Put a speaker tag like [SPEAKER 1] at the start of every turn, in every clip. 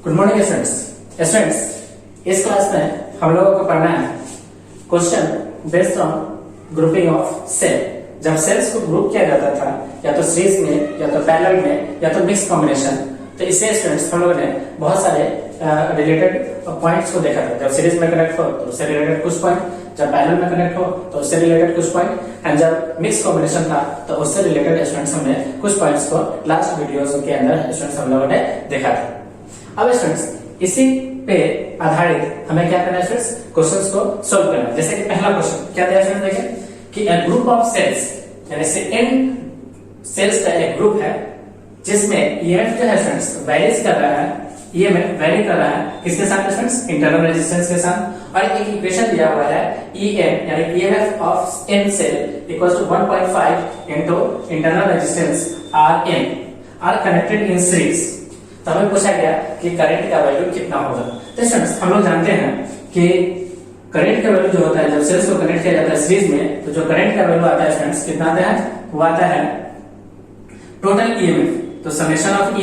[SPEAKER 1] Good morning students. Students, इस class में हम लोगों को पढ़ना है question based on grouping of cell. जब सेल्स को ग्रुप किया जाता था या तो सीरीज में या तो पैरेलल में या तो मिक्स कॉम्बिनेशन, तो इससे स्टूडेंट्स हम लोगों ने बहुत सारे रिलेटेड पॉइंट्स को देखा था। जब सीरीज में कनेक्ट हो तो उससे रिलेटेड कुछ पॉइंट, जब पैरेलल में कनेक्ट हो तो उससे रिलेटेड कुछ पॉइंट, एंड जब मिक्स कॉम्बिनेशन था तो उससे रिलेटेड स्टूडेंट्स हमने कुछ पॉइंट्स को लास्ट वीडियोस के अंदर स्टूडेंट्स हम लोगों ने देखा था। अब स्टूडेंट्स इसी पे आधारित हमें क्या करना है स्टूडेंट्स, क्वेश्चंस को सोल्व करना है। जैसे कि पहला क्वेश्चन क्या दिया स्टूडेंट्स, देखें कि a group of cells यानी से n सेल्स का एक ग्रुप है जिसमें EMF जो है स्टूडेंट्स वेरीज कर रहा है, EMF वेरी कर रहा है किसके साथ स्टूडेंट्स, इंटरनल रेजिस्टेंस के साथ। और एक इक्वेशन दिया हुआ है EM यानी EMF of n cell equals to 1.5 into internal resistance Rn are connected in series. तो हमें पूछा गया कि करंट का वैल्यू कितना होगा। तो स्टूडेंट्स हम लोग जानते हैं कि करंट का वैल्यू जो होता है जब सेल्स को कनेक्ट किया जाता है सीरीज में, तो जो करंट का वैल्यू आता है स्टूडेंट्स कितना आता है, वो आता है टोटल EMF। तो summation of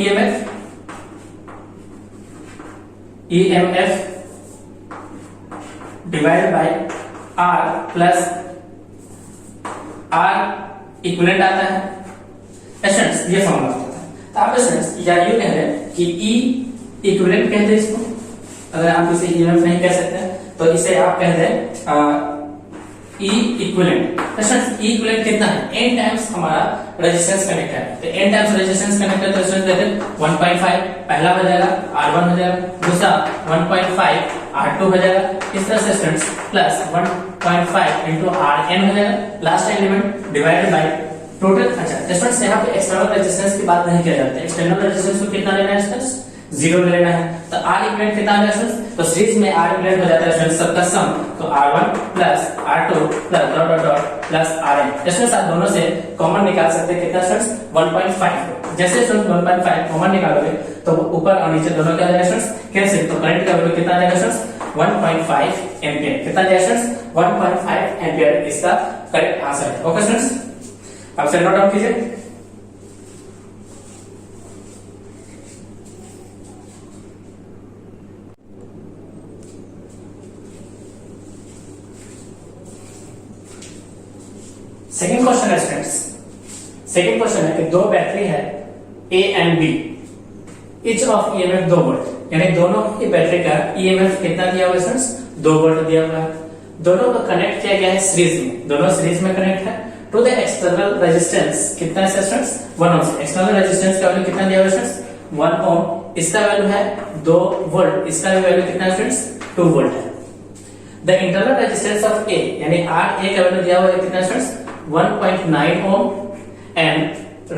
[SPEAKER 1] EMF divide by R plus R equivalent आता है स्टूडेंट्स, ये फॉर्मूला होता है। तो आप स्टूडेंट्स या यूं कह रहे हैं कि E इक्विवेलेंट कहते हैं इसको, अगर आप इसे EMF नहीं कह सकते तो इसे आप कह दें E equivalent. Students E equivalent कितना है, n टाइम्स हमारा रेजिस्टेंस कनेक्ट है, तो n टाइम्स रेजिस्टेंस कनेक्ट है तो स्टूडेंट्स कहते हैं 1.5 पहला हो जाएगा, R1 हो जाएगा, दूसरा 1.5 R2 हो जाएगा, इस तरह से स्टूडेंट्स प्लस 1.5 इनटू Rn हो जाएगा, last element divided by total. अच्छा स्टूडेंट्स यहाँ पे एक्सटर्नल रेजिस्टेंस की बात नहीं किया जाता है, एक्सटर्नल रेजिस्टेंस को कितना लेना है स्टूडेंट्स, 0 ले लेना है। तो R इक्विवेलेंट कितना है स्टूडेंट्स, तो सीरीज में R इक्विवेलेंट हो जाता है स्टूडेंट्स सबका सम, तो R1 plus R2 plus dot dot dot plus Rn। Students आप दोनों से कॉमन निकाल सकते हैं कितना स्टूडेंट्स, 1.5। जैसे स्टूडेंट्स 1.5 कॉमन निकालोगे तो ऊपर और नीचे दोनों क्या जाएगा स्टूडेंट्स कैंसिल, तो करंट का वैल्यू कितना जाएगा स्टूडेंट्स 1.5 एंपियर। कितना जाएगा स्टूडेंट्स 1.5 एंपियर इसका करेक्ट आंसर है। ओके स्टूडेंट्स, अब से नोट डाउन कीजिए। सेकेंड क्वेश्चन है स्टूडेंट्स, सेकेंड क्वेश्चन है कि दो बैटरी है A and B, each of EMF 2 volt, यानी दोनों की बैटरी का EMF कितना दिया हुआ है स्टूडेंट्स, 2 वोल्ट दिया हुआ है। दोनों को कनेक्ट किया गया है सीरीज में, दोनों सीरीज में कनेक्ट है। टू द एक्सटर्नल रेजिस्टेंस कितना है स्टूडेंट्स, 1 ओम। एक्सटर्नल रेजिस्टेंस का वैल्यू कितना दिया हुआ है स्टूडेंट्स 1 ओम, इसका वैल्यू है 2 वोल्ट, इसका वैल्यू कितना है स्टूडेंट्स 2 वोल्ट है। The internal resistance of A यानी RA का वैल्यू दिया हुआ है कितना students 1.9 ohm, and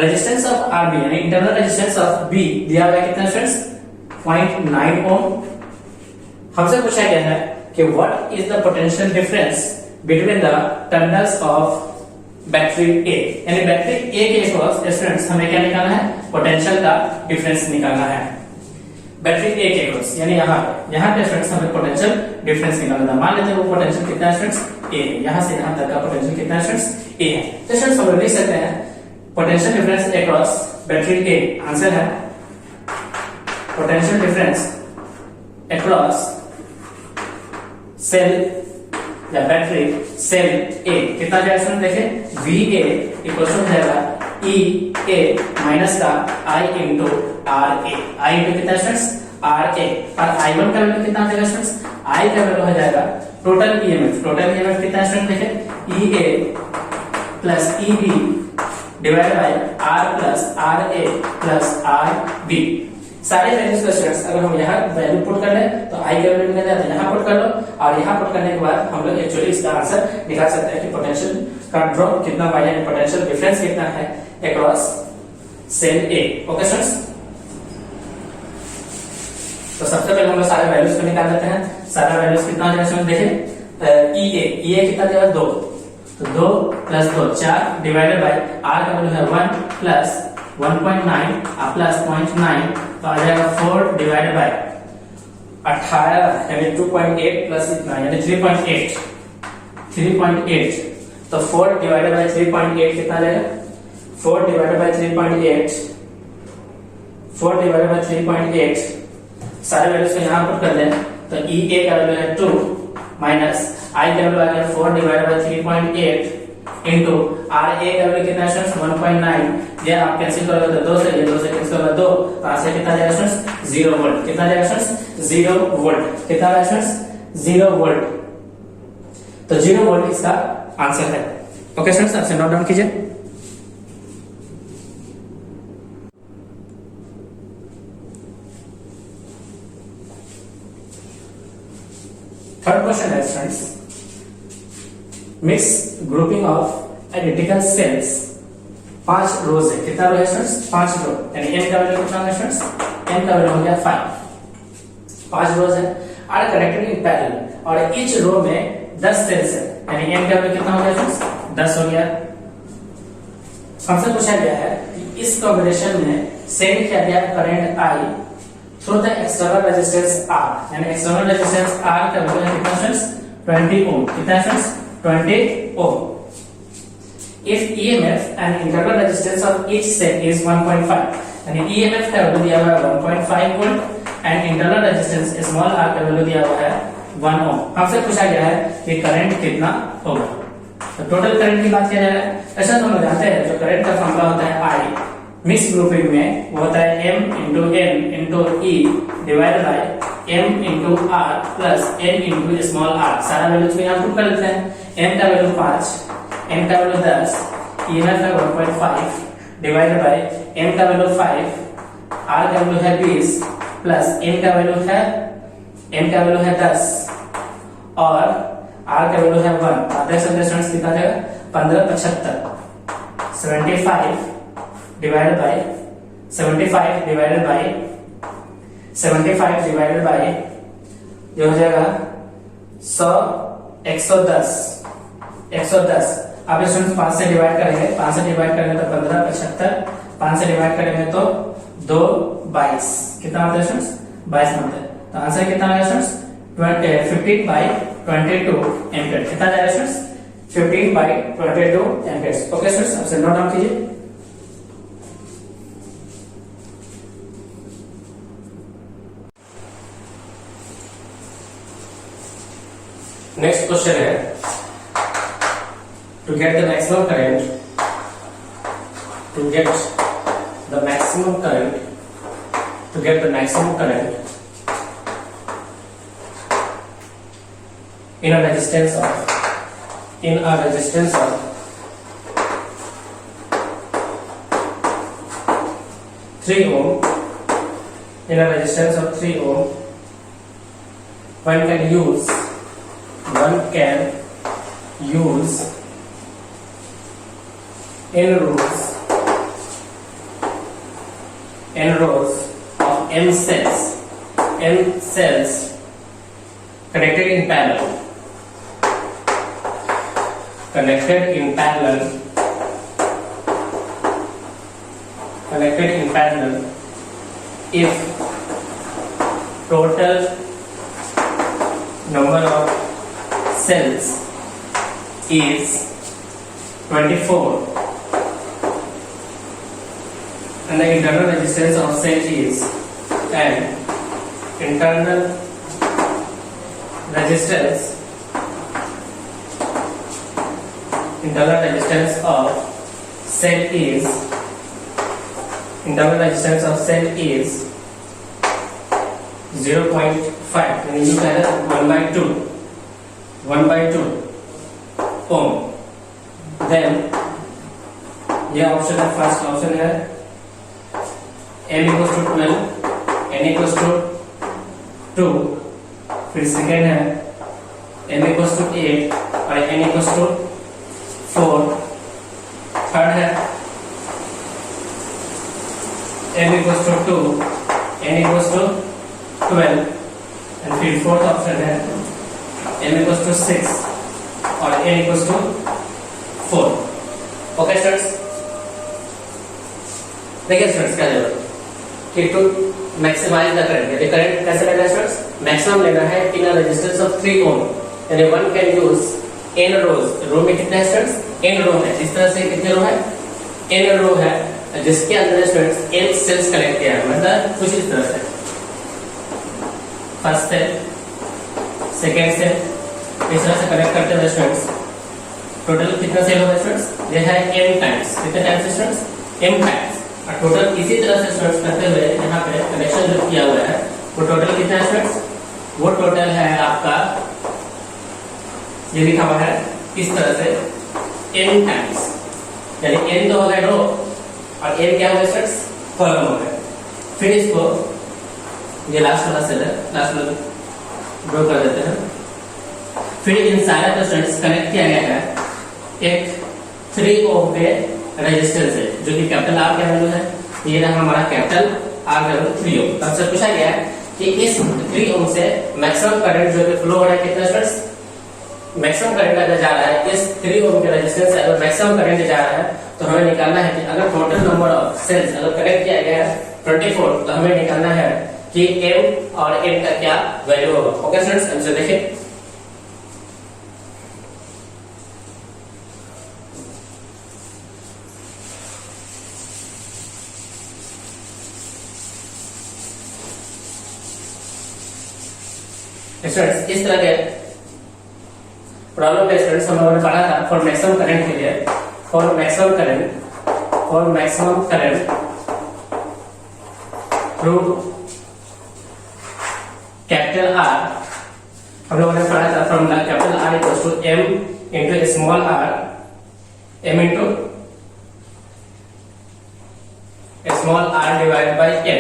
[SPEAKER 1] resistance of RB यानी इंटरनल रेजिस्टेंस ऑफ B दिया हुआ है कितना स्टूडेंट्स 0.9 ओम। हमसे पूछा गया है कि what is the potential difference between the terminals of battery A, यानी बैटरी A के अक्रॉस स्टूडेंट्स हमें क्या निकालना है, पोटेंशियल का डिफरेंस निकालना है बैटरी A के अक्रॉस, यानी यहाँ पे स्टूडेंट्स हमें पोटेंशियल डिफरेंस निकालना है। मान लेते हैं वो पोटेंशियल कितना है स्टूडेंट्स A, यहाँ से यहाँ तक का पोटेंशियल कितना है स्टूडेंट्स A है। तो स्टूडेंट्स हम लोग लिख सकते हैं potential difference across battery A, answer है पोटेंशियल डिफरेंस अक्रॉस सेल या बैटरी सेल A कितना जाएगा स्टूडेंट, देखें VA इक्वल टू जाएगा EA माइनस का I into RA, I into कितना स्टूडेंट्स RA, और I1 का वैल्यू कितना जाएगा स्टूडेंट्स, I का वैल्यू हो जाएगा टोटल EMF, टोटल EMF कितना स्टूडेंट देखें EA plus EB divide by R plus RA plus RB। सारे वैल्यूज को स्टूडेंट्स अगर हम यहाँ वैल्यू पुट कर लें तो I का वैल्यू निकल जाता है, यहाँ पुट कर लो, और यहाँ पुट करने के बाद हम लोग एक्चुअली इसका आंसर निकाल सकते हैं कि पोटेंशियल का ड्रॉप कितना हुआ है, पोटेंशियल डिफरेंस कितना है across cell A। Okay students, तो सबसे पहले हम लोग सारे वैल्यूज को निकाल लेते हैं। सारा वैल्यूज कितना आ जाएगा देखें, EA कितना देगा 2, तो 2 प्लस 2 4 डिवाइडेड बाय R का वैल्यू है 1 प्लस 1.9 प्लस 0.9, तो आ जाएगा 4 डिवाइडेड बाय 18 यानी 2.8 प्लस इतना यानी 3.8, तो 4 डिवाइडेड बाय 3.8 कितना आ जाएगा, 4 डिवाइडेड बाय 3.8 4 divided by 3.8 सारे वैल्यूज को यहाँ पुट कर दें तो ई ए का वैल्यू है 2 माइनस आई का वैल्यू आ गया 4 divided by 3.8 into R A का वैल्यू कितना है स्टूडेंट्स 1.9। ये आप कैंसिल करोगे तो 2 से, ये 2 से कैंसिल होगा 2, तो आंसर कितना जाएगा स्टूडेंट्स 0 वोल्ट। कितना जाएगा स्टूडेंट्स 0 वोल्ट। कितना जाएगा स्टूडेंट्स 0 वोल्ट। तो 0 वोल्ट इसका आंसर है। ओके स्टूडेंट्स, आपसे नोट डाउन कीजिए। थर्ड क्वेश्चन है students, mix grouping of identical sales. 5 रोज है। कितना रो है स्टूडेंट्स 5 रो, यानी n का वैल्यू कितना है स्टूडेंट्स n का वैल्यू हो गया 5। 5 रोज है आर कनेक्टेड इन पैरेलल और ईच रो में 10 सेल्स है, यानी n का वैल्यू कितना हो गया स्टूडेंट्स 10 हो गया। हमसे पूछा गया है कि इस कॉम्बिनेशन में सेंड किया गया current I through the external resistance R, यानी एक्सटर्नल रेजिस्टेंस R का वैल्यू है कितना स्टूडेंट्स 20 ओम। कितना students 20 ohm. If EMF and internal resistance of each cell is 1.5, यानी EMF का वैल्यू दिया हुआ है 1.5 volt and internal resistance small r का वैल्यू दिया हुआ है 1 ओम। हमसे पूछा गया है कि करंट कितना होगा। तो टोटल करंट की बात किया जा रहा है। ऐसा तो हम जानते हैं जो करंट का फॉर्मूला होता है I मिक्स ग्रुपिंग में वो होता है m into n into e divided by m into r plus n into small r। सारा वैल्यूज को यहाँ पुट कर देते हैं। m का वैल्यू 5, n का वैल्यू 10, EMF का 1.5 डिवाइडेड बाय m का वैल्यू 5, r का वैल्यू है 20 प्लस n का वैल्यू है 10 और r का वैल्यू है 1। आप देख सकते हैं स्टूडेंट्स कितना जाएगा 1575 75 डिवाइडेड बाय 75 डिवाइडेड बाय ये हो जाएगा 100 110 आप स्टूडेंट्स 5 से डिवाइड करेंगे, 5 से डिवाइड करेंगे तो 1575, 5 से डिवाइड करेंगे तो 2 22। कितना आता है स्टूडेंट्स 22 आता है। तो आंसर कितना आएगा स्टूडेंट्स 15/22 एम्पीयर। कितना जाएगा स्टूडेंट्स 15/22 एम्पीयर। ओके स्टूडेंट्स, आपसे नोट डाउन कीजिए। नेक्स्ट क्वेश्चन है to get the maximum current in a resistance of 3 ohm, one can use n rows of m cells connected in parallel if total number of cells is 24 and the internal resistance of cell is internal resistance of cell is 0.5, and you can 1/2 ohm. Then ये option है, first option है m equals to 12, n equals to 2, फिर second है m equals to 8 और n equals to 4, third है m equals to 2, n equals to 12 and फिर fourth option है m equals to 6 और n equals to 4। Okay students, देखिए students क्या जरूरत कि टू मैक्सिमाइज द करंट, यदि करंट कैसे लेना है स्टूडेंट्स मैक्सिमम लेना है इन अ रेजिस्टेंस ऑफ 3 ओम, यानी वन कैन यूज n रोज। रो में कितने स्टूडेंट्स n रो है, इस तरह से कितने रो है n रो है जिसके अंदर स्टूडेंट्स n सेल्स कनेक्ट किया है, मतलब कुछ इस तरह से फर्स्ट सेल, सेकेंड सेल, इस तरह से कनेक्ट करते हैं स्टूडेंट्स। टोटल कितना सेल होगा स्टूडेंट्स? ये है m टाइम्स, कितने टाइम्स स्टूडेंट्स? m times. और टोटल इसी तरह से स्टूडेंट्स करते हुए यहाँ पे कनेक्शन जो किया हुआ है वो टोटल कितना है स्टूडेंट्स? वो टोटल है आपका, ये लिखा हुआ है इस तरह से n टाइम्स, यानी n तो हो गया रो और n क्या हो गया स्टूडेंट्स? कॉलम हो गया। फिर इसको ये लास्ट वाला सेल है, लास्ट वाला ड्रॉ कर देते हैं। फिर इन सारे को स्टूडेंट्स कनेक्ट किया गया है एक 3 ओम पे रेजिस्टेंस है, जो कि कैपिटल आर का वैल्यू है। ये रहा हमारा कैपिटल आर का वैल्यू 3 ओम। तब से पूछा गया है कि इस 3 ओम से मैक्सिमम करंट जो कि फ्लो हो रहा है कितना स्टूडेंट्स? मैक्सिमम करंट अगर जा रहा है इस 3 ओम के रेजिस्टेंस से, अगर मैक्सिमम करंट जा रहा है तो हमें निकालना है कि अगर टोटल नंबर ऑफ सेल्स अगर कनेक्ट किया गया है 24, तो हमें निकालना है कि m और n का क्या वैल्यू होगा। ओके स्टूडेंट्स, आंसर देखिए। स्टूडेंट्स इस तरह के प्रॉब्लम में स्टूडेंट्स हम लोगों ने पढ़ा था फॉर मैक्सिमम करंट के लिए, for maximum current through capital R, हम लोगों ने पढ़ा था formula capital R equals to m into small r, m into small r divide by n।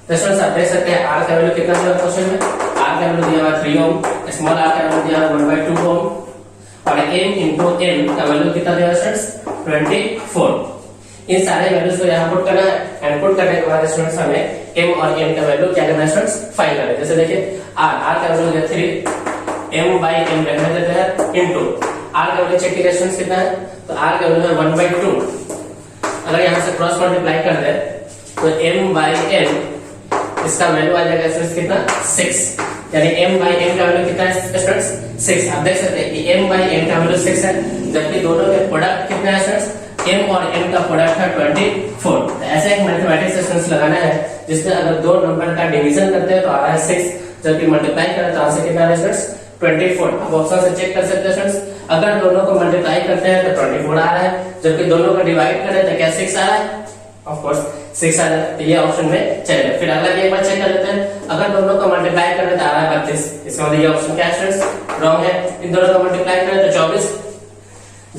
[SPEAKER 1] तो स्टूडेंट्स आप देख सकते हैं आर का वैल्यू कितना दिया क्वेश्चन में? आर का वैल्यू दिया हुआ 3 ओम, स्मॉल आर का वैल्यू दिया हुआ 1/2 ओम और m इंटू n का वैल्यू कितना दिया स्टूडेंट्स? 24। इन सारे वैल्यूज को यहाँ पुट करना है एंड पुट करने के बाद स्टूडेंट्स हमें m और n का वैल्यू क्या करना है स्टूडेंट्स? फाइंड करना है। जैसे देखिए r का वैल्यू है 3, m/m रखने देते हैं इनटू r का वैल्यू चेक कीजिए स्टूडेंट्स कितना है? तो r का वैल्यू है 1/2। अगर यहाँ से क्रॉस मल्टीप्लाई कर दे तो m/n इसका वैल्यू आ जाएगा स्टूडेंट्स कितना? 6, यानी m/n का वैल्यू कितना है स्टूडेंट्स? 6। आप देख सकते हैं कि m/n का वैल्यू 6 है, जबकि दोनों के प्रोडक्ट कितना है स्टूडेंट्स? m और n का प्रोडक्ट है 24। तो ऐसा एक मैथमेटिक्स स्टूडेंट्स लगाना है जिसमें अगर दो नंबर का डिवीजन करते हैं तो आ रहा है 6, जबकि मल्टीप्लाई करें तो आंसर कितना आ रहा है स्टूडेंट्स? 24। आप ऑप्शन से चेक कर सकते हैं स्टूडेंट्स। अगर दोनों को मल्टीप्लाई करते हैं तो 24 आ रहा है, जबकि दोनों को डिवाइड करें तो क्या 6 आ रहा है? ऑफ कोर्स 6 आ रहा है, तो ये ऑप्शन में चलेगा। फिर अगला भी एक बार चेक कर लेते हैं। अगर दोनों को मल्टीप्लाई करें तो आ रहा है 32, इसका मतलब ये ऑप्शन क्या है स्टूडेंट्स? रॉन्ग है। इन दोनों को मल्टीप्लाई करें तो 24,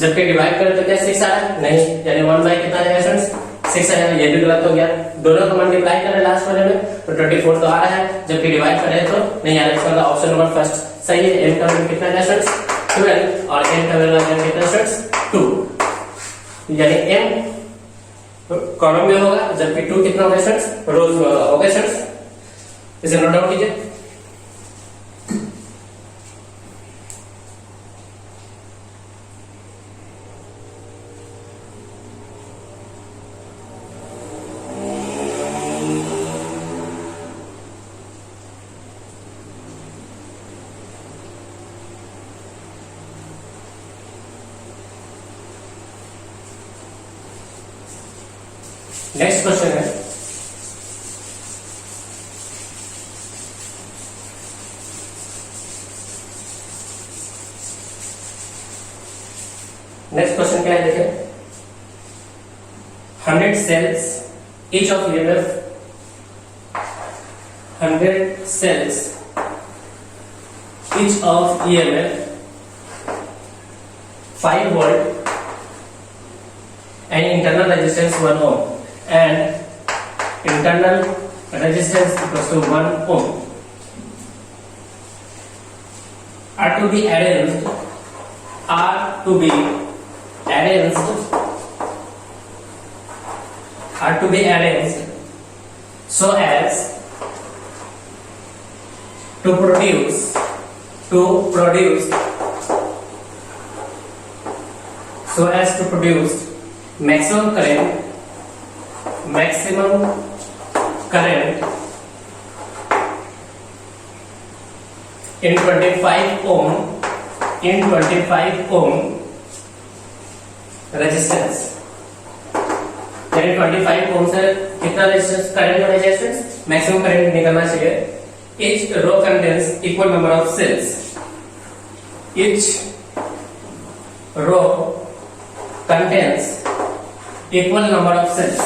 [SPEAKER 1] जबकि डिवाइड करें तो क्या 6 आ रहा है? नहीं, यानी 1 कितना आ जाएगा स्टूडेंट्स? 6 आ जाएगा। ये भी गलत हो गया। दोनों को मल्टीप्लाई करें लास्ट वाले में तो 24 तो आ रहा है, जबकि डिवाइड करें तो नहीं आ रहा है। इसका मतलब ऑप्शन नंबर फर्स्ट सही है। m का वैल्यू कितना है स्टूडेंट्स? 12 और n का वैल्यू कितना है स्टूडेंट्स? 2, यानी m कॉलम में होगा, जबकि 2 कितना होगा स्टूडेंट्स? रोज में होगा। ओके स्टूडेंट्स, इसे नोट डाउन कीजिए। नेक्स्ट क्वेश्चन है नेक्स्ट क्वेश्चन क्या है देखिए 100 cells each of EMF 100 cells each of EMF 5 volt and internal resistance 1 ohm and internal resistance equals to 1 ohm are to be arranged so as to produce maximum current in 25 ohm resistance, यानी 25 ओम से कितना resistance current होना चाहिए students? Maximum current निकलना चाहिए each row contains equal number of cells. Each row contains equal number of cells.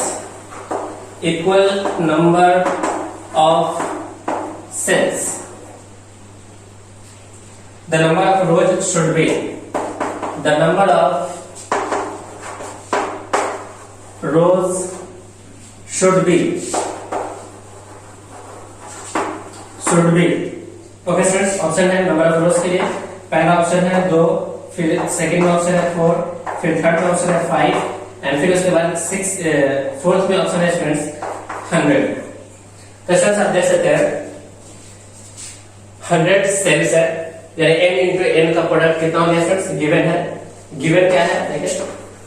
[SPEAKER 1] Equal number of cells. The number of rows should be the number of rows should be okay students, option है number of रोज के लिए पहला option है 2, फिर second में option है 4, फिर third में ऑप्शन है 5 एंड फिर उसके बाद 6 फोर्थ में ऑप्शन है स्टूडेंट्स 100। तो स्टूडेंट्स आप देख सकते हैं 100 सेल्स है, यानी n into n का प्रोडक्ट कितना हो गया स्टूडेंट्स, गिवन है। गिवन क्या है देखिए,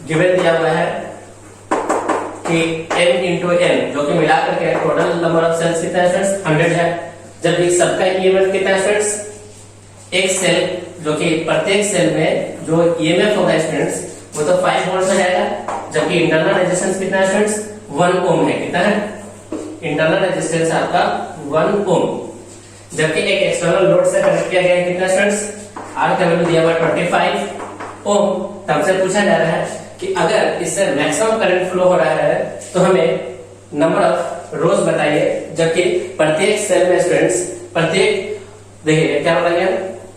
[SPEAKER 1] गिवन दिया हुआ है कि n into n जो कि मिला करके टोटल नंबर ऑफ सेल्स कितना है स्टूडेंट्स 100 है। जब एक सबका ईएमएफ कितना है स्टूडेंट्स, एक सेल जो कि प्रत्येक सेल में जो ईएमएफ होगा स्टूडेंट्स वो तो 5 वोल्ट में जाएगा, जबकि इंटरनल रेजिस्टेंस कितना है स्टूडेंट्स 1 ओम है। कितना है इंटरनल रेजिस्टेंस आपका 1 ओम, जबकि एक एक्सटर्नल लोड से कनेक्ट किया गया है कितना स्टूडेंट्स, आर का वैल्यू दिया हुआ 25 ओम। तब से पूछा जा रहा है कि अगर इससे मैक्सिमम करंट फ्लो हो रहा है तो हमें नंबर ऑफ रोज बताइए, जबकि प्रत्येक सेल में स्टूडेंट्स प्रत्येक देखिए क्या बोला गया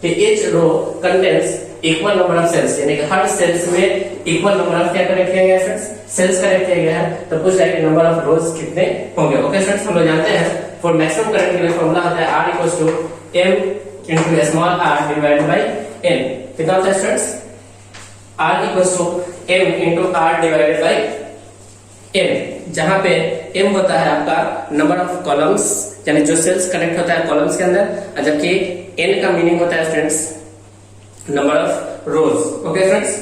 [SPEAKER 1] कि each row contains equal number of cells, यानी कि हर सेल्स में इक्वल नंबर ऑफ क्या कनेक्ट किया गया है सेल्स कनेक्ट किया गया है। तो पूछ रहा है कि नंबर ऑफ रोज कितने होंगे। ओके स्टूडेंट्स, हम लोग जानते हैं फॉर मैक्सिमम करंट के लिए फॉर्मूला होता है R equals to m into small r divided by n। कितना होता है students, R equals to m into r divided by n, जहां पे m होता है आपका नंबर ऑफ कॉलम्स, यानी जो सेल्स कनेक्ट होता है कॉलम्स के अंदर, जबकि n का मीनिंग होता है students number of rose. Okay friends,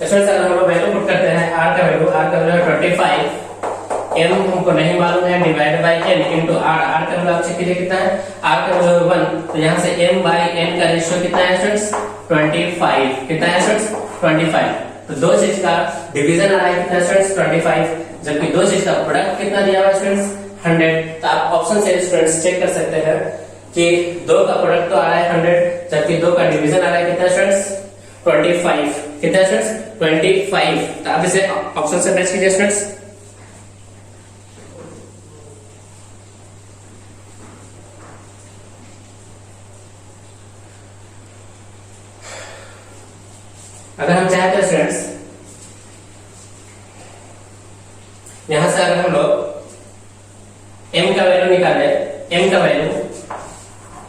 [SPEAKER 1] अगर हम लोग वैल्यू पुट करते हैं r का वैल्यू 25, m हमको नहीं मालूम है, divide by n into r। r का वैल्यू आप चेक कीजिए कितना है, r का वैल्यू 1, तो यहां से m बाय n का रेशियो कितना है स्टूडेंट्स 25। कितना है स्टूडेंट्स 25। तो दो चीज का डिवीजन आ रहा है कितना स्टूडेंट्स 25, जबकि दो चीज का प्रोडक्ट कितना दिया हुआ है स्टूडेंट्स 100। तो आप ऑप्शन से स्टूडेंट्स चेक कर सकते हैं कि दो का प्रोडक्ट तो आ रहा है 100, जबकि दो का डिवीजन आ रहा है कितना स्टूडेंट्स 25। कितना स्टूडेंट्स 25। तो आप इसे ऑप्शन से मैच कीजिए स्टूडेंट्स। अगर हम चाहते हैं स्टूडेंट्स यहां से अगर हम लोग m का वैल्यू निकाले, m का वैल्यू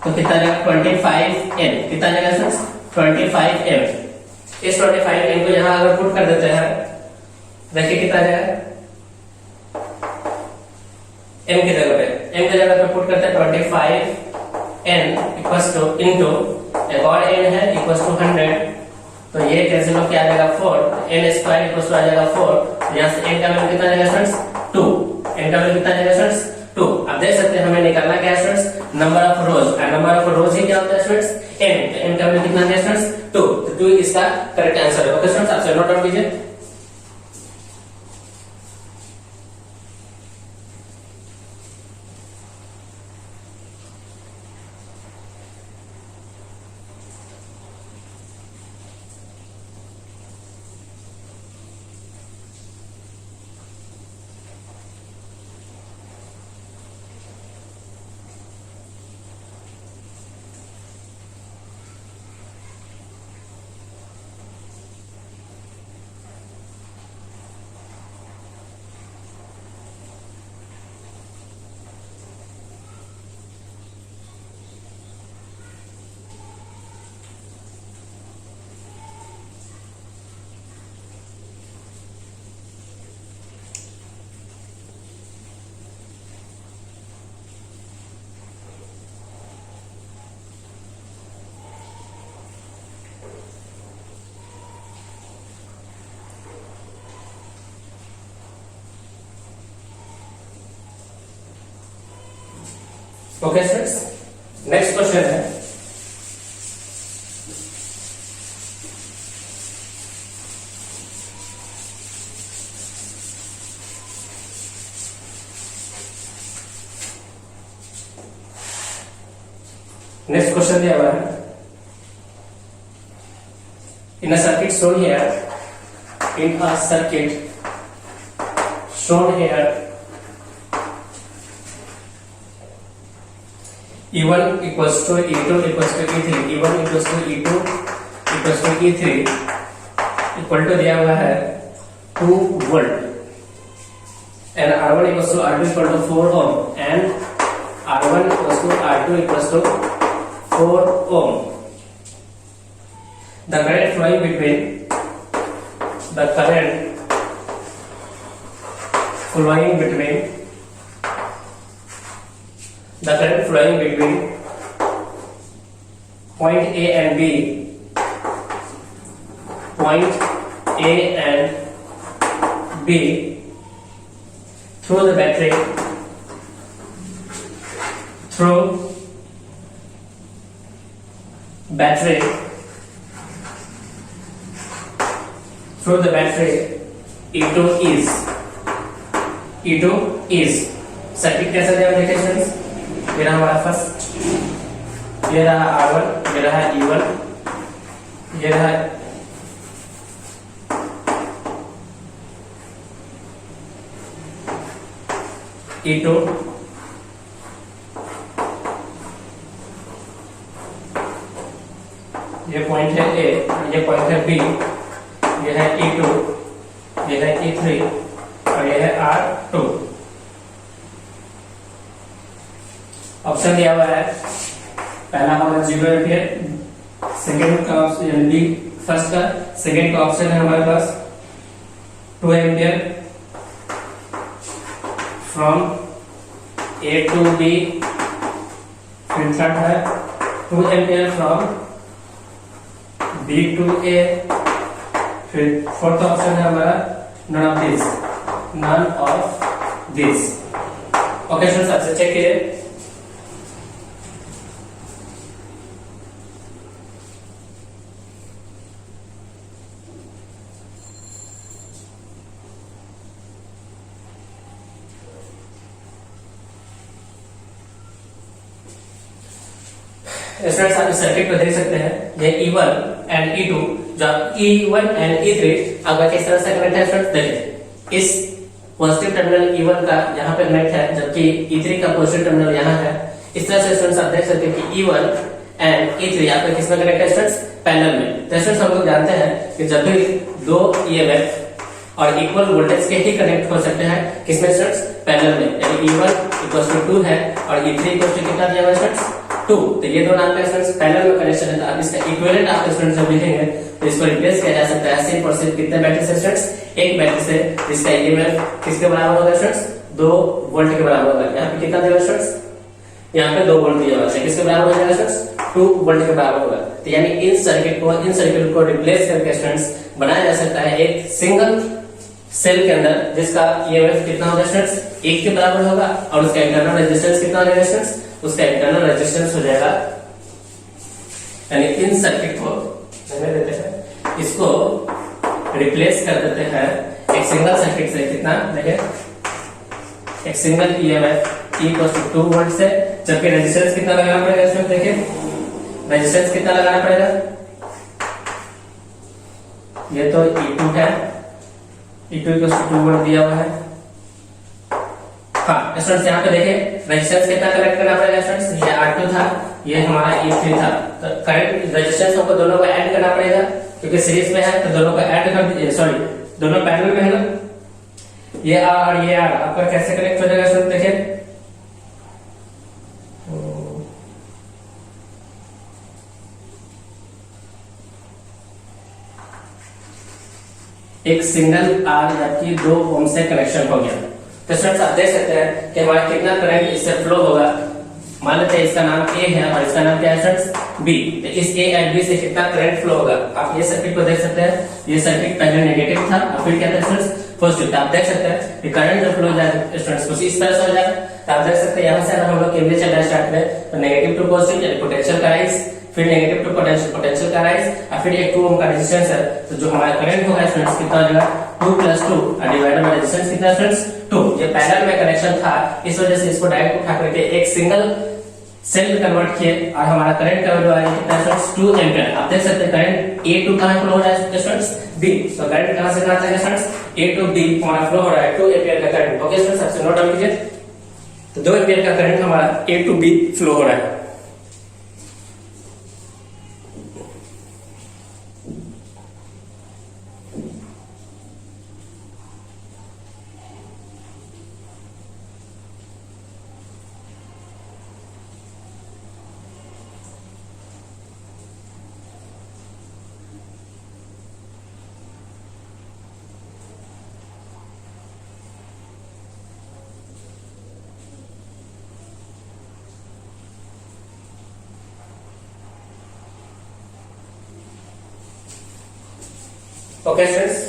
[SPEAKER 1] तो कितना जाएगा 25m। कितना जाएगा स्टूडेंट्स 25m। इस 25m को यहां अगर पुट कर देते हैं, देखिए कितना जाएगा, m की जगह पे पुट करते हैं 25n इक्वल्स टू इनटू एक और n है इक्वल्स टू 100, तो ये कैंसिल हो क्या आ जाएगा 4, n स्क्वायर इक्वल्स टू आ जाएगा 4। यहां से n का वैल्यू कितना जाएगा स्टूडेंट्स 2, n का वैल्यू कितना जाएगा स्टूडेंट्स 2। अब देख सकते हैं हमें निकालना क्या है स्टूडेंट्स नंबर ऑफ रोज, और नंबर ऑफ रोज ही क्या होता है स्टूडेंट्स n। तो n का वैल्यू कितना है स्टूडेंट्स 2, तो 2 इसका करेक्ट आंसर है। ओके स्टूडेंट्स, आप नोट डाउन कीजिए। ओके स्टूडेंट्स, नेक्स्ट क्वेश्चन है नेक्स्ट क्वेश्चन दिया हुआ है, in a circuit shown here, in a circuit shown here, E1 equals to E2 equals to E3, E1 equals to E2 equals to E3 equal to दिया हुआ है 2 वोल्ट, and R1 equals to R2 equal to 4 ohm, and R1 equals to R2 equals to 4 ohm. The current flowing between the current flowing between point A and B, point A and B through the battery, through the battery E2 is circuit कैसा दिया देखिए students, ये रहा हमारा first, ये रहा R1, ये रहा E1, ये रहा E2, ये पॉइंट है A, ये पॉइंट है B, ये है E2, ये है E3 और ये है R2। ऑप्शन दिया हुआ है, पहला हमारा 0 एम्पियर, सेकेंड का ऑप्शन बी, फर्स्ट का सेकेंड का ऑप्शन है हमारे पास 2 ampere from A to B, फिर थर्ड है 2 ampere from B to A, फिर फोर्थ ऑप्शन है हमारा none of this. Okay students, आपसे चेक कीजिए। स्टूडेंट्स आप इस सर्किट को देख सकते हैं, ये E1 एंड E2, जो E1 एंड E3 आपका किस तरह से कनेक्ट है स्टूडेंट्स देखिए, इस पॉजिटिव टर्मिनल E1 का यहाँ पे कनेक्ट है, जबकि E3 का पॉजिटिव टर्मिनल यहाँ है। इस तरह से स्टूडेंट्स आप देख सकते हैं कि E1 एंड E3 आपका किस में कनेक्ट है स्टूडेंट्स, पैरेलल में। तो स्टूडेंट्स हम लोग जानते हैं कि जब भी दो EMF और इक्वल वोल्टेज के ही कनेक्ट हो सकते हैं, किसमें स्टूडेंट्स, पैरेलल में, यानी E1 इक्वल टू 2 है और E3 इक्वल टू कितना दिया हुआ है स्टूडेंट्स, 2। तो ये दोनों आपका स्टूडेंट्स पैरेलल में कनेक्शन है, तो आप इसका इक्विवेलेंट आप स्टूडेंट्स जब लिखेंगे तो इसको रिप्लेस किया जा सकता है सिर्फ और सिर्फ कितने बैटरी से स्टूडेंट्स, एक बैटरी से, जिसका ईएमएफ किसके बराबर होगा स्टूडेंट्स, 2 वोल्ट के बराबर होगा। यहाँ पे कितना दिया हुआ स्टूडेंट्स, यहाँ पे 2 वोल्ट दिया हुआ है, किसके बराबर हो जाएगा स्टूडेंट्स, 2 वोल्ट के बराबर होगा। तो यानी इन सर्किट को रिप्लेस करके स्टूडेंट्स बनाया जा सकता है एक सिंगल सेल के अंदर, जिसका ईएमएफ कितना होगा स्टूडेंट्स, 1 के बराबर होगा और उसका इंटरनल रेजिस्टेंस कितना हो जाएगा स्टूडेंट्स, उसका इंटरनल रेजिस्टेंस हो जाएगा। यानी इन सर्किट को रहने देते हैं, इसको रिप्लेस कर देते हैं एक सिंगल सर्किट से, कितना देखिए, एक single EMF equal to 2 volt से, जबकि रेजिस्टेंस कितना लगाना पड़ेगा इसमें, देखिए रेजिस्टेंस कितना लगाना पड़ेगा, ये तो E2 है, E2 इक्वल टू 2 वोल्ट दिया हुआ है। हाँ स्टूडेंट्स यहाँ पे देखिए रेजिस्टेंस कितना कनेक्ट करना पड़ेगा स्टूडेंट्स, ये R2 था, ये हमारा E3 था, तो करंट रेजिस्टेंस हमको दोनों को ऐड करना पड़ेगा, क्योंकि सीरीज में है तो दोनों को ऐड कर दीजिए, सॉरी दोनों पैरेलल में है ना, ये R और ये R आपका कैसे कनेक्ट हो जाएगा स्टूडेंट, देखिए एक सिंगल R जबकि 2 ओम से कनेक्शन हो गया। तो स्टूडेंट्स आप देख सकते हैं कि हमारा कितना करंट इससे फ्लो होगा। मान लेते हैं इसका नाम A है और इसका नाम क्या है स्टूडेंट्स, B। तो इस A एंड B से कितना करंट फ्लो होगा, आप ये सर्किट को देख सकते हैं, ये सर्किट पहले नेगेटिव था और फिर क्या था स्टूडेंट्स, पॉजिटिव। आप देख सकते हैं कि करंट जो फ्लो हो जाएगा स्टूडेंट्स कुछ इस तरह से हो जाएगा। तो आप देख सकते हैं यहाँ से हम लोग केवल चल रहा है स्टार्ट में, तो नेगेटिव टू पॉजिटिव यानी पोटेंशियल का राइज, फिर नेगेटिव टू पोटेंशियल का राइज और फिर एक 2 ओम का रेजिस्टेंस है। तो जो हमारा करंट होगा स्टूडेंट्स कितना हो जाएगा, 2 + 2 डिवाइडेड बाय रेजिस्टेंस कितना स्टूडेंट्स, 2। ये पैरेलल में कनेक्शन था, इस वजह से इसको डायरेक्ट उठा करके एक सिंगल सेल में कन्वर्ट किए और हमारा करंट का वैल्यू आया कितना स्टूडेंट्स 2 एम्पीयर। आप देख सकते हैं करंट ए टू कहां फ्लो हो रहा है स्टूडेंट्स बी, तो करंट कहां से कहां तक है स्टूडेंट्स ए टू बी हमारा फ्लो हो रहा है 2 एम्पीयर का करंट। ओके स्टूडेंट्स, आपसे नोट डाउन कीजिए। तो 2 एम्पीयर का करंट हमारा ए टू बी फ्लो हो रहा है। ओके स्टूडेंट्स,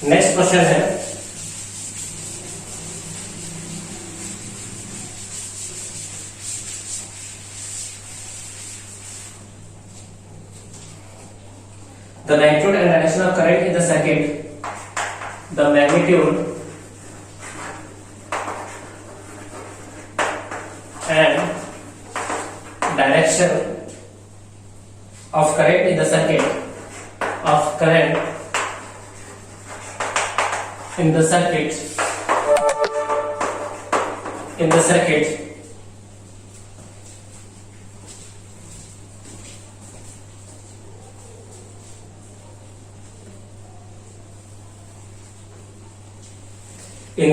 [SPEAKER 1] नेक्स्ट क्वेश्चन है the magnitude and direction of current in the circuit, the magnitude and direction of current in the circuit in the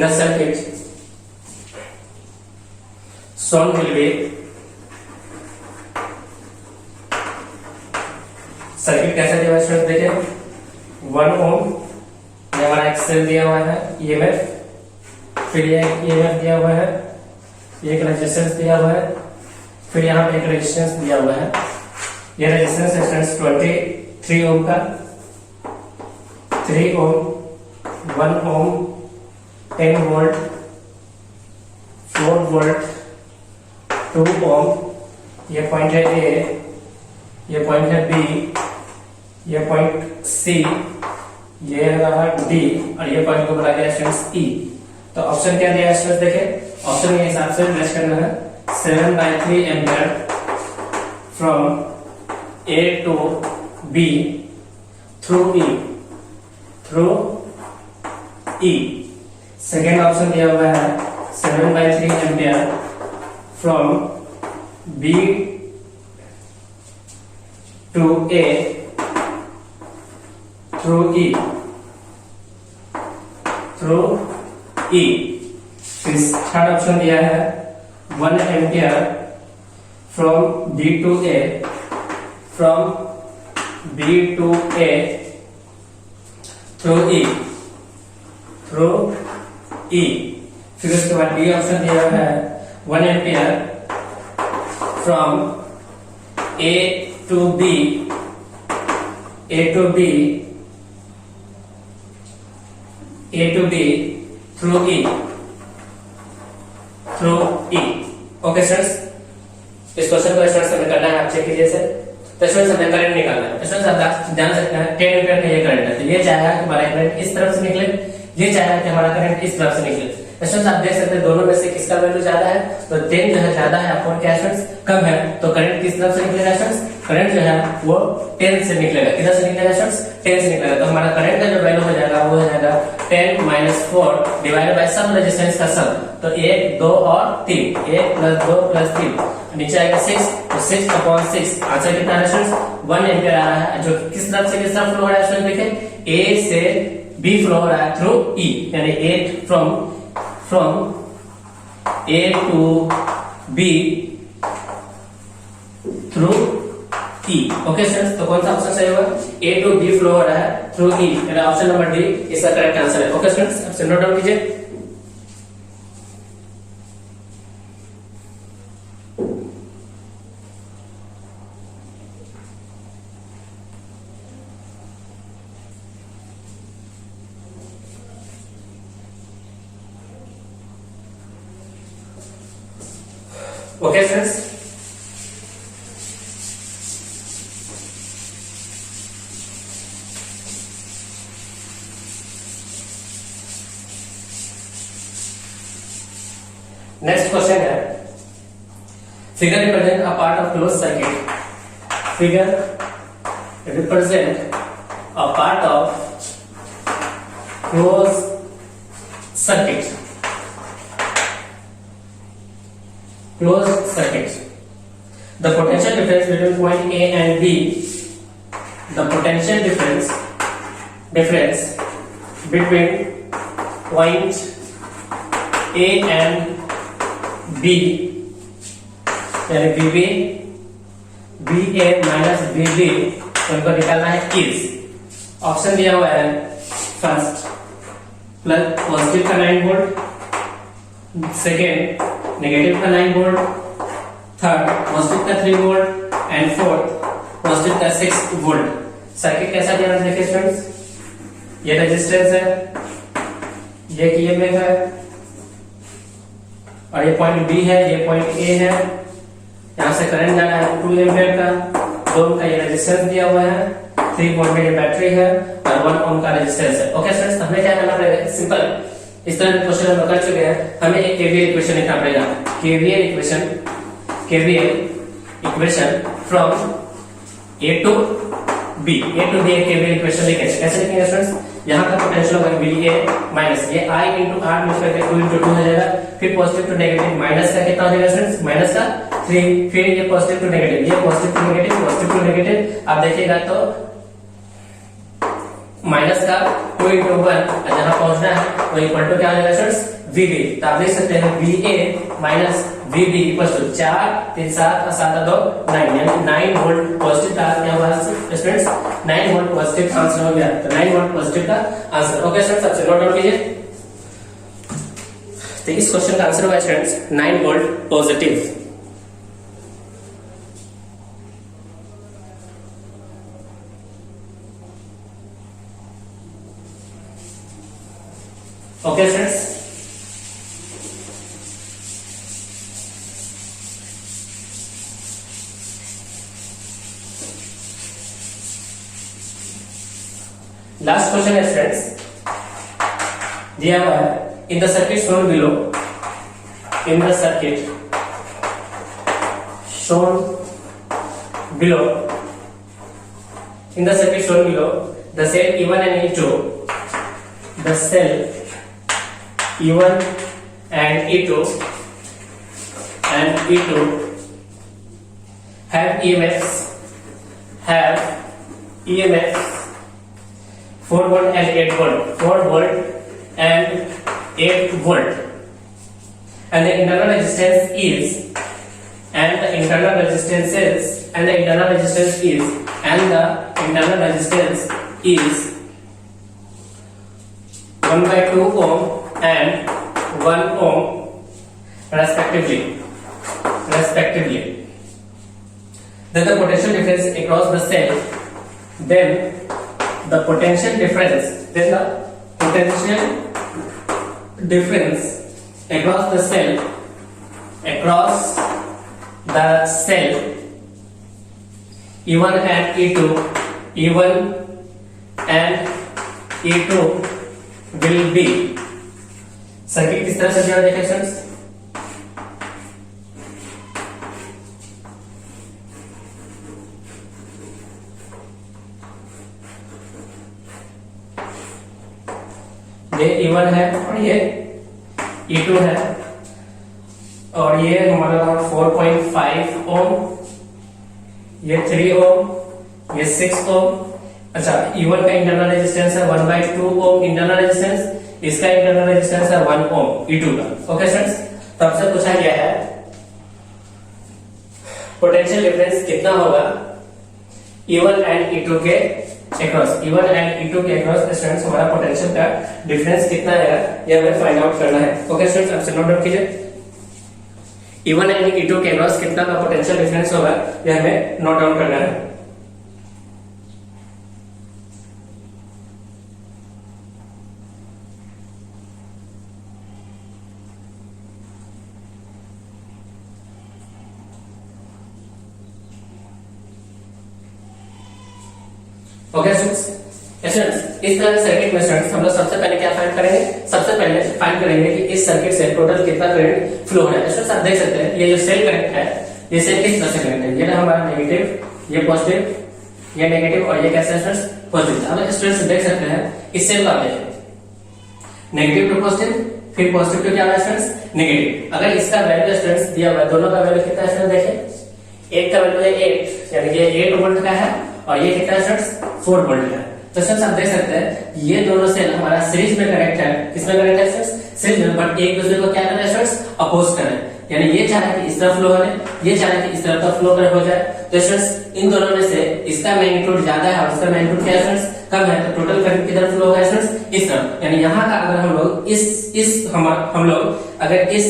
[SPEAKER 1] circuit shown will be, circuit कैसा दिया हुआ है student देखिए 1 ओम ये हमारा एक्सेल दिया हुआ है ईएमएफ, फिर ये ईएमएफ दिया हुआ है, ये एक रेजिस्टेंस दिया हुआ है, फिर यहाँ पे एक रेजिस्टेंस दिया हुआ है। ये रेजिस्टेंस है स्टूडेंट्स 23 ओम का, 3 ओम 1 ओम 10 वोल्ट 4 वोल्ट 2 ओम, ये पॉइंट है ए, ये पॉइंट है बी, ये पॉइंट सी, ये रहा डी और ये पॉइंट को बोला गया स्टूडेंट्स ई। तो ऑप्शन क्या दिया है स्टूडेंट्स देखिए, ऑप्शन के हिसाब से मैच करना है 7/3 ampere from A to B through E. Second option दिया हुआ है 7/3 ampere from B to A through E. Third option दिया है 1 ampere from B to A through E. फिर उसके बाद डी ऑप्शन दिया हुआ है 1 ampere from A to B through E. Okay students, इस क्वेश्चन को स्टूडेंट्स हमें करना है, आप चेक कीजिए सर। तो स्टूडेंट्स हमें करंट निकालना है। स्टूडेंट्स आप जान सकते हैं 10 एम्पीयर का ये करंट है, तो ये चाहेगा कि हमारा करंट इस तरफ से निकले, ये चाहेगा कि हमारा करंट इस तरफ से निकले। स्टूडेंट्स आप देख सकते हैं दोनों में से किसका वैल्यू ज्यादा है, तो 10 जो है ज्यादा है, अपॉन क्या स्टूडेंट्स कम है, तो करंट किस तरफ से निकलेगा स्टूडेंट्स, करंट जो है वो 10 से निकलेगा। किधर से निकलेगा स्टूडेंट्स 10 से निकलेगा। तो हमारा करंट का जो वैल्यू हो जाएगा वो हो जाएगा 10 - 4 डिवाइडेड बाय सम रेजिस्टेंस का सम, तो 1 2 और 3, 1 + 2 + 3 नीचे आएगा 6, तो 6/6 आंसर कितना है स्टूडेंट्स 1 एम्पीयर आ रहा है, जो किस तरफ से किस तरफ फ्लो हो रहा है स्टूडेंट देखिए ए से बी फ्लो हो रहा है थ्रू ई, यानी 8 from A to B through E. Okay students, तो कौन सा ऑप्शन सही होगा, ए टू बी फ्लो हो रहा है थ्रू ई, यानी ऑप्शन नंबर डी इसका करेक्ट आंसर है। ओके स्टूडेंट्स, अब से नोट डाउन कीजिए। ओके फ्रेंड्स, नेक्स्ट क्वेश्चन है, figure represent a part of close circuit, figure represent a part of close circuit, closed circuit. The potential difference between point A and B, the potential difference between point A and B, यानी BB, BA minus BB उनको निकालना है is, option दिया हुआ है first plus positive का 9 volt, second negative का 9 volt, third positive का 3 वोल्ट एंड फोर्थ पॉजिटिव का 6 वोल्ट। सर्किट कैसा दिया है देखिए स्टूडेंट्स, ये रेजिस्टेंस है, ये ईएमएफ है, और ये पॉइंट बी है, ये पॉइंट ए है, यहां से करंट जाना है 2 एम्पीयर का, दोनों का ये रेजिस्टेंस दिया हुआ है, 3 वोल्ट में ये बैटरी है और 1 ओम का रेजिस्टेंस है। ओके स्टूडेंट्स, हमें क्या करना पड़ेगा, सिंपल इस तरह के क्वेश्चन हम कर चुके हैं, हमें एक केवीएल इक्वेशन लिखना पड़ेगा, KVL equation from A to B, एक केवीएल इक्वेशन लिखेंगे। कैसे लिखेंगे स्टूडेंट्स, यहाँ का पोटेंशियल होगा VA माइनस ये I इंटू R मिक्स करके 2 इंटू 2 हो जाएगा, फिर पॉजिटिव टू नेगेटिव माइनस का कितना हो जाएगा स्टूडेंट्स, माइनस का 3, फिर ये पॉजिटिव टू नेगेटिव, ये पॉजिटिव टू नेगेटिव, आप देखिएगा तो माइनस का 2 इंटू 1 जहां पहुंचना है वो इक्वल टू क्या हो जाएगा स्टूडेंट्स, VB। तो आप देख सकते हैं VA minus VB equal to 4 3 7 और 7 2 9, यानी 9 वोल्ट पॉजिटिव का क्या हुआ स्टूडेंट्स, 9 वोल्ट पॉजिटिव आंसर हो गया, तो 9 वोल्ट पॉजिटिव का आंसर। ओके स्टूडेंट्स, सबसे नोट डाउन कीजिए, तो इस क्वेश्चन का आंसर होगा students 9 volt positive. Okay friends, last question है फ्रेंड्स, दिया हुआ है in the circuit shown below, in the circuit shown below, in the circuit shown below the cell E1 and E2, the cell E1 and E2 have EMFs 4 volt and 8 volt, 4 volt and 8 volt, and the internal resistance is, and the internal resistance is 1/2 ohm and 1 ohm respectively. Then the potential difference across the cell, the potential difference across the cell E1 and E2 will be, circuit किस तरह से दिया देखें students, ये E1 है और ये E2 है, और ये हमारा 4.5 ओम, ये 3 ओम, ये 6 ओम। अच्छा, E1 का इंटरनल रेजिस्टेंस है 1/2 ओम इंटरनल रेजिस्टेंस, इसका इंटरनल रेजिस्टेंस है 1 ओम E2 का। ओके स्टूडेंट्स, तो आपसे पूछा गया है पोटेंशियल डिफरेंस कितना होगा E1 एंड E2 के अक्रॉस, E1 एंड E2 के अक्रॉस स्टूडेंट्स हमारा पोटेंशियल का डिफरेंस कितना है ये हमें फाइंड आउट करना है। ओके स्टूडेंट्स, आपसे नोट डाउन कीजिए, E1 एंड E2 के अक्रॉस कितना का पोटेंशियल डिफरेंस होगा ये हमें नोट डाउन करना है। ओके स्टूडेंट्स, स्टूडेंट्स इस तरह के सर्किट में स्टूडेंट्स हम लोग सबसे पहले क्या फाइंड करेंगे, सबसे पहले फाइंड करेंगे कि इस सर्किट से टोटल कितना करंट फ्लो हो रहा है। स्टूडेंट्स आप देख सकते हैं ये जो सेल करंट है ये सेल किस तरह से करंट है, ये हमारा नेगेटिव, ये पॉजिटिव, ये नेगेटिव और ये कैसे स्टूडेंट्स पॉजिटिव। अब स्टूडेंट्स देख सकते हैं इस सेल को आप देखें नेगेटिव टू पॉजिटिव, फिर पॉजिटिव टू क्या है स्टूडेंट्स नेगेटिव। अगर इसका वैल्यू स्टूडेंट्स दिया हुआ है, दोनों का वैल्यू कितना है स्टूडेंट्स देखें, एक का वैल्यू है 8 यानी कि 8 वोल्ट का है और ये कितना है स्टूडेंट्स 4 वोल्ट का है। तो स्टूडेंट्स आप देख सकते हैं ये दोनों सेल हमारा सीरीज में कनेक्ट है, किसमें कनेक्ट है स्टूडेंट्स सीरीज में, बट एक दूसरे को क्या कर रहे हैं स्टूडेंट्स अपोज कर रहे हैं, यानी ये चाह रहा है कि इस तरफ फ्लो करे, ये चाह रहा है कि इस तरफ का फ्लो कर हो जाए। तो स्टूडेंट्स इन दोनों में से इसका मैग्नीट्यूड ज्यादा है और इसका मैग्नीट्यूड क्या है स्टूडेंट्स कम है, तो टोटल करंट किधर फ्लो होगा स्टूडेंट्स इस तरफ। यानी यहाँ का अगर हम लोग हम लोग अगर इस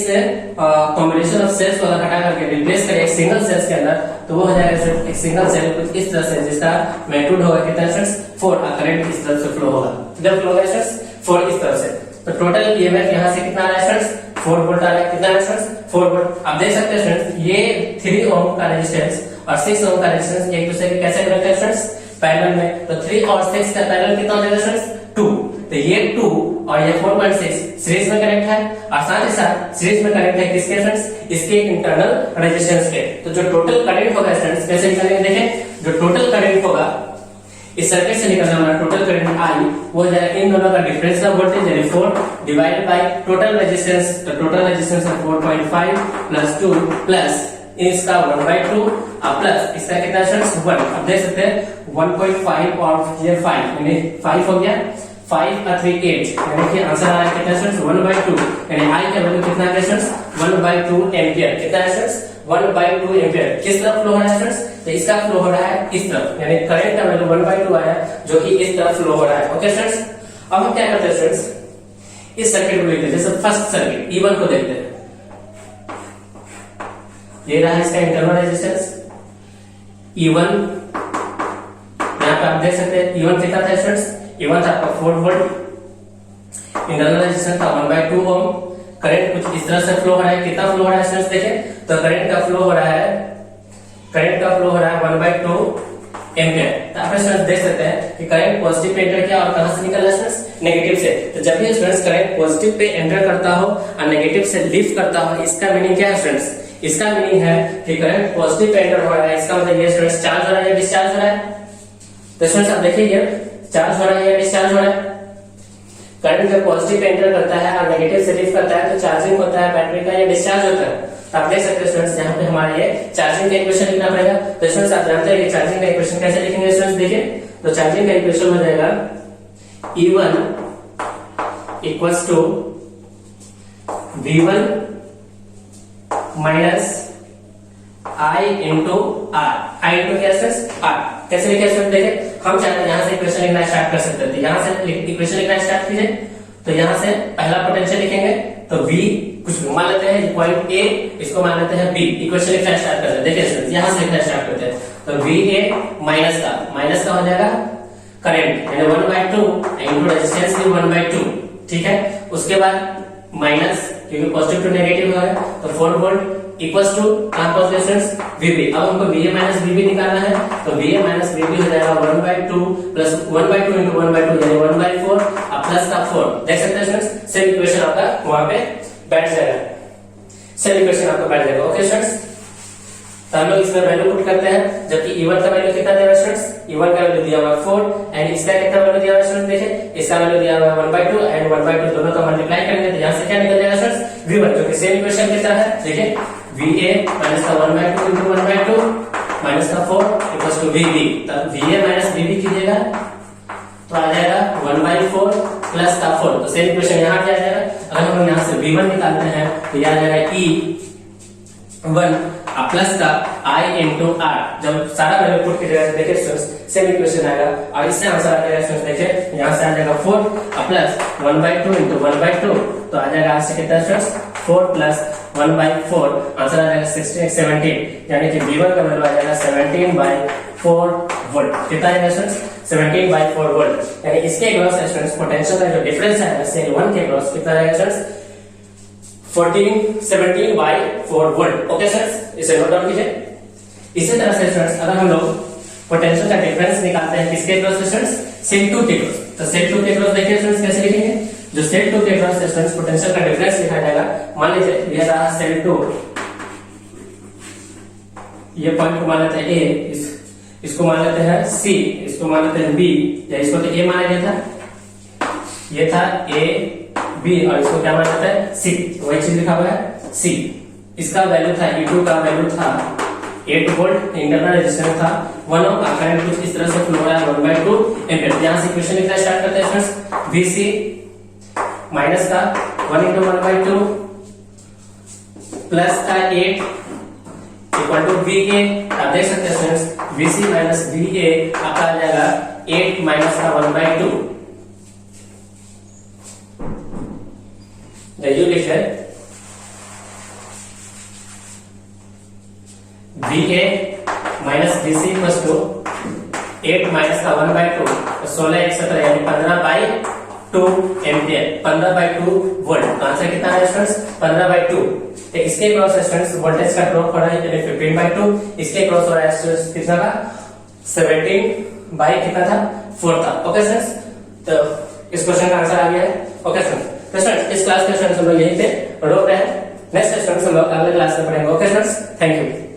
[SPEAKER 1] कॉम्बिनेशन ऑफ सेल्स को अगर हटा करके रिप्लेस करें एक सिंगल सेल्स के अंदर, तो वो हो जाएगा एक सिंगल सेल कुछ इस तरह से जिसका मैग्नीट्यूड होगा कितना स्टूडेंट्स 4 और करंट इस तरफ से फ्लो होगा, किधर फ्लो होगा स्टूडेंट्स 4 इस तरफ से। तो टोटल ईएमएफ यहाँ से कितना आ रहा है स्टूडेंट्स 4 वोल्ट आ रहा है, कितना है स्टूडेंट्स 4 वोल्ट। आप देख सकते हैं स्टूडेंट्स ये 3 ओम का रेजिस्टेंस और 6 ओम का रेजिस्टेंस एक दूसरे के कैसे कनेक्ट है स्टूडेंट्स पैरेलल में, तो 3 और 6 का पैरेलल कितना हो जाएगा स्टूडेंट्स 2, तो ये 2 और ये 4.6 सीरीज में कनेक्ट है और साथ ही साथ सीरीज में कनेक्ट है किसके फ्रेंड्स इसके इंटरनल रेजिस्टेंस के। तो जो टोटल करंट होगा स्टूडेंट्स कैसे निकालेंगे देखें, जो टोटल करंट होगा इस सर्किट से निकलने वाला टोटल करंट I वो हो जाएगा इन दोनों का डिफरेंस का वोल्टेज यानी 4 डिवाइडेड बाय टोटल रेजिस्टेंस, तो टोटल रेजिस्टेंस है 4.5 प्लस 2 प्लस इसका 1/2 प्लस इसका कितना स्टूडेंट्स 1। अब देख सकते हैं 1.5 और ये 5 यानी 5 हो गया, 5 और 3 8 यानी कि आंसर आ रहा है कितना स्टूडेंट्स 1/2 यानी I का वैल्यू कितना है स्टूडेंट्स 1/2 एंपियर, कितना है स्टूडेंट्स 1/2 एंपियर। किस तरफ फ्लो हो रहा है स्टूडेंट्स, तो इसका फ्लो हो रहा है इस तरफ, यानी करंट का वैल्यू 1/2 आया जो कि इस तरफ फ्लो हो रहा है। ओके स्टूडेंट्स अब हम क्या करते हैं स्टूडेंट्स इस सर्किट को देखते हैं, जैसे फर्स्ट सर्किट E1 को देखते हैं, ये रहा इसका इंटरनल रेजिस्टेंस E1, यहाँ पे आप देख सकते हैं E1 कितना था स्टूडेंट्स, E1 था आपका 4 वोल्ट, इंटरनल रेजिस्टेंस था 1/2 ओम, करंट कुछ इस तरह से फ्लो हो रहा है, कितना फ्लो हो रहा है स्टूडेंट्स देखें, तो करंट का फ्लो हो रहा है 1/2 एम्पियर। तो आप स्टूडेंट्स देख सकते हैं कि करंट पॉजिटिव पे एंटर किया और कहां से निकल रहा है स्टूडेंट्स नेगेटिव से। तो जब भी students current positive pay enter करता हो और नेगेटिव से लीव करता हो, इसका मीनिंग क्या है स्टूडेंट्स, इसका मीनिंग है कि करंट पॉजिटिव पे एंटर हो रहा है, इसका मतलब ये स्टूडेंट्स चार्ज हो रहा है या डिस्चार्ज हो रहा है। तो स्टूडेंट्स आप देखिए ये चार्ज हो रहा है या डिस्चार्ज हो रहा है। करंट जब पॉजिटिव पे एंटर करता है और नेगेटिव से लीव करता है तो चार्जिंग होता है बैटरी का या डिस्चार्ज होता है। तो आप देख सकते हैं स्टूडेंट्स यहाँ पे हमारे ये चार्जिंग का इक्वेशन लिखना पड़ेगा। तो स्टूडेंट्स आप जानते हैं कि चार्जिंग का इक्वेशन कैसे लिखेंगे स्टूडेंट्स देखिए, तो चार्जिंग का इक्वेशन हो जाएगा E1 equals to V1 minus I into R, I into क्या स्टूडेंट्स R। कैसे लिखे स्टूडेंट देखिए, हम चाहते हैं यहाँ से इक्वेशन लिखना स्टार्ट कर सकते हैं, यहाँ से इक्वेशन लिखना स्टार्ट कीजिए। तो यहाँ से पहला पोटेंशियल लिखेंगे तो V कुछ मान लेते हैं पॉइंट A, इसको मान लेते हैं B, इक्वेशन लिखना स्टार्ट करते हैं। देखिए स्टूडेंट्स यहाँ से लिखना स्टार्ट करते हैं, तो VA माइनस का हो जाएगा करंट यानी 1/2 इनटू रेजिस्टेंस भी 1/2, ठीक है। उसके बाद माइनस क्योंकि पॉजिटिव टू नेगेटिव हो रहा है तो 4 volt equals to resistance VB। अब हमको VA माइनस VB निकालना है, तो VA माइनस VB हो जाएगा 1/2 प्लस 1/2 इनटू 1/2 यानी 1/4 और प्लस का 4। देख सकते हैं स्टूडेंट्स सेम इक्वेशन आपका वहां पे बैठ जाएगा, सेम इक्वेशन आपका बैठ जाएगा। ओके स्टूडेंट्स तो हम लोग इसमें वैल्यू पुट करते हैं, जबकि E1 का वैल्यू कितना दिया हुआ है स्टूडेंट्स, E1 का वैल्यू दिया हुआ है 4 एंड इसका कितना वैल्यू दिया हुआ है स्टूडेंट्स देखिए, इसका वैल्यू दिया हुआ है 1/2 एंड 1/2 दोनों का मल्टीप्लाई करेंगे तो यहां से क्या निकल जाएगा स्टूडेंट्स V1 जो कि सेम इक्वेशन की तरह है। देखिए VA माइनस का 1/2 इनटू 1/2 माइनस का 4 इक्वल्स टू VB, तब VA माइनस VB कीजिएगा तो आ जाएगा 1/4 प्लस का 4, तो सेम इक्वेशन यहाँ क्या आ जाएगा। अगर हम यहाँ से V1 निकालते हैं तो यह आ जाएगा E1 प्लस का I इंटू R। जब सारा वैल्यू पुट कीजिएगा देखिए स्टूडेंट्स सेम इक्वेशन आएगा और इससे आंसर आ जाएगा स्टूडेंट्स देखिए यहाँ से आ जाएगा 4 प्लस 1/2 इंटू 1/2 तो आ जाएगा आंसर कितना स्टूडेंट्स 4 प्लस 1/4 आंसर आ जाएगा 17 यानी कि V1 का वैल्यू आ जाएगा 17/4 वोल्ट। कितना आएगा स्टूडेंट्स 17/4 वोल्ट, यानी इसके अक्रॉस स्टूडेंट्स पोटेंशियल का जो डिफरेंस है सेल 1 के अक्रॉस कितना आएगा स्टूडेंट्स 17/4 वोल्ट। ओके स्टूडेंट्स इसे नोट डाउन कीजिए। इसी तरह से स्टूडेंट्स अगर हम लोग पोटेंशियल का डिफरेंस निकालते हैं किसके क्रॉस स्टूडेंट्स, सेल 2 के क्रॉस। तो सेल 2 के क्रॉस देखिए स्टूडेंट्स कैसे लिखेंगे, जो सेल 2 के क्रॉस स्टूडेंट्स पोटेंशियल का डिफरेंस लिखा जाएगा। मान लीजिए ये रहा सेल 2, ये पॉइंट को मान लेते हैं ए, इसको मान लेते हैं सी, इसको मान लेते हैं बी, या इसको तो ए माना गया था, ये था ए बी, और इसको क्या माना जाता है सी, वही चीज लिखा हुआ है सी। इसका वैल्यू था E2 का वैल्यू था 8 वोल्ट, इंटरनल रेजिस्टेंस था 1 ओम, करंट कुछ इस तरह से फ्लो हो रहा है 1/2 एम्पीयर। यहां से इक्वेशन लिखना स्टार्ट करते हैं फ्रेंड्स, VC माइनस का 1 × 1/2 प्लस का 8 इक्वल टू VA। आप देख सकते हैं फ्रेंड्स VC माइनस VA आपका आ जाएगा 8 माइनस का 1/2। वैल्यू लिखे VA minus VC equal to 8 minus का 1/2, 16 1 17 यानी 15/2 एम्पियर, 15/2 वोल्ट। तो आंसर कितना है स्टूडेंट्स, 15/2। तो इसके क्रॉस स्टूडेंट्स वोल्टेज का ड्रॉप हो रहा है यानी 15/2, इसके क्रॉस हो रहा है स्टूडेंट्स कितना का 17 कितना था 4 था। ओके स्टूडेंट्स, तो इस क्वेश्चन का आंसर आ गया है। ओके स्टूडेंट्स, तो स्टूडेंट्स इस क्लास के स्टूडेंट्स हम लोग यहीं पे रोक रहे हैं। नेक्स्ट स्टूडेंट्स हम लोग अगले क्लास में पढ़ेंगे। Okay students, thank you.